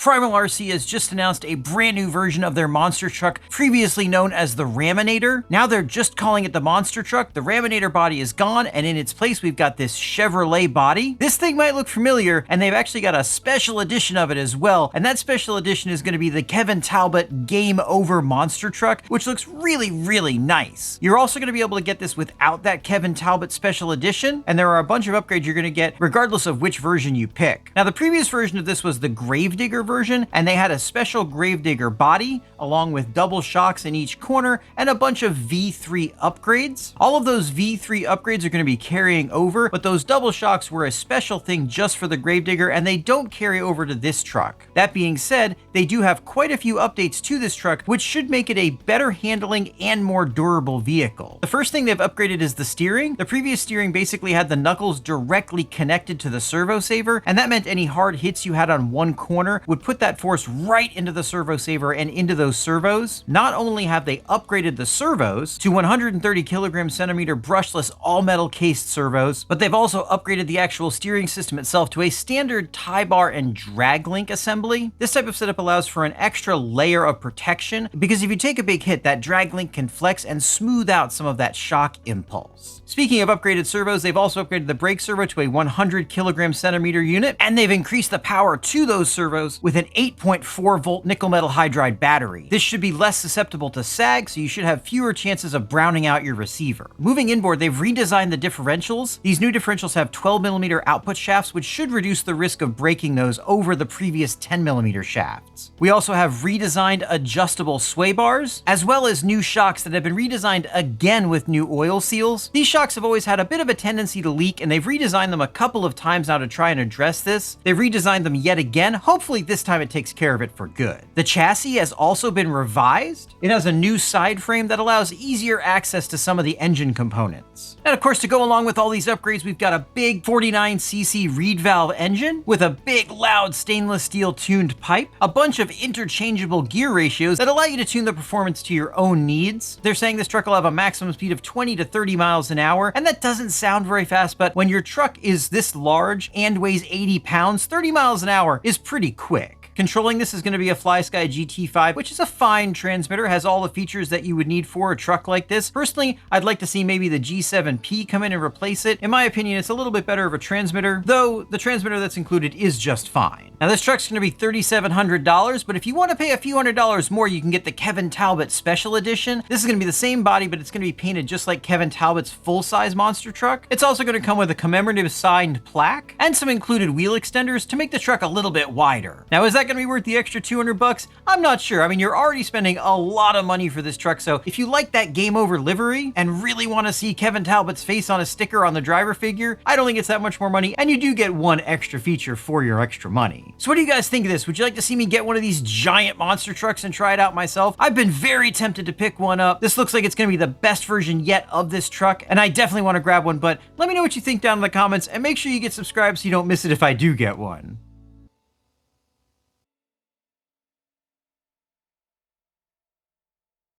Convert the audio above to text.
PrimalRC has just announced a brand new version of their monster truck, previously known as the Raminator. Now they're just calling it the monster truck. The Raminator body is gone, and in its place we've got this Chevrolet body. This thing might look familiar, and they've actually got a special edition of it as well, and that special edition is going to be the Kevin Talbot Game Over monster truck, which looks really, really nice. You're also going to be able to get this without that Kevin Talbot special edition, and there are a bunch of upgrades you're going to get regardless of which version you pick. Now, the previous version of this was the Gravedigger version, and they had a special Gravedigger body along with double shocks in each corner and a bunch of V3 upgrades. All of those V3 upgrades are going to be carrying over, but those double shocks were a special thing just for the Gravedigger, and they don't carry over to this truck. That being said, they do have quite a few updates to this truck, which should make it a better handling and more durable vehicle. The first thing they've upgraded is the steering. The previous steering basically had the knuckles directly connected to the servo saver, and that meant any hard hits you had on one corner would put that force right into the servo saver and into those servos. Not only have they upgraded the servos to 130 kilogram centimeter brushless all metal cased servos, but they've also upgraded the actual steering system itself to a standard tie bar and drag link assembly. This type of setup allows for an extra layer of protection because if you take a big hit, that drag link can flex and smooth out some of that shock impulse. Speaking of upgraded servos, they've also upgraded the brake servo to a 100 kilogram centimeter unit, and they've increased the power to those servos with an 8.4 volt nickel metal hydride battery. This should be less susceptible to sag, so you should have fewer chances of browning out your receiver. Moving inboard, they've redesigned the differentials. These new differentials have 12mm output shafts, which should reduce the risk of breaking those over the previous 10mm shafts. We also have redesigned adjustable sway bars, as well as new shocks that have been redesigned again with new oil seals. These shocks have always had a bit of a tendency to leak, and they've redesigned them a couple of times now to try and address this. They've redesigned them yet again. Hopefully this time it takes care of it for good. The chassis has also been revised. It has a new side frame that allows easier access to some of the engine components. And of course, to go along with all these upgrades, we've got a big 49cc reed valve engine with a big loud stainless steel tuned pipe, a bunch of interchangeable gear ratios that allow you to tune the performance to your own needs. They're saying this truck will have a maximum speed of 20 to 30 miles an hour, and that doesn't sound very fast, but when your truck is this large and weighs 80 pounds, 30 miles an hour is pretty quick. Controlling this is going to be a FlySky GT5, which is a fine transmitter, has all the features that you would need for a truck like this. Personally, I'd like to see maybe the G7P come in and replace it. In my opinion, it's a little bit better of a transmitter, though the transmitter that's included is just fine. Now this truck's going to be $3,700, but if you want to pay a few $100s more, you can get the Kevin Talbot Special Edition. This is going to be the same body, but it's going to be painted just like Kevin Talbot's full-size monster truck. It's also going to come with a commemorative signed plaque and some included wheel extenders to make the truck a little bit wider. Now, is that going to be worth the extra $200? I'm not sure. I mean, you're already spending a lot of money for this truck, so if you like that Game Over livery and really want to see Kevin Talbot's face on a sticker on the driver figure, I don't think it's that much more money, and you do get one extra feature for your extra money. So what do you guys think of this? Would you like to see me get one of these giant monster trucks and try it out myself? I've been very tempted to pick one up. This looks like it's going to be the best version yet of this truck, and I definitely want to grab one, but let me know what you think down in the comments, and make sure you get subscribed so you don't miss it if I do get one.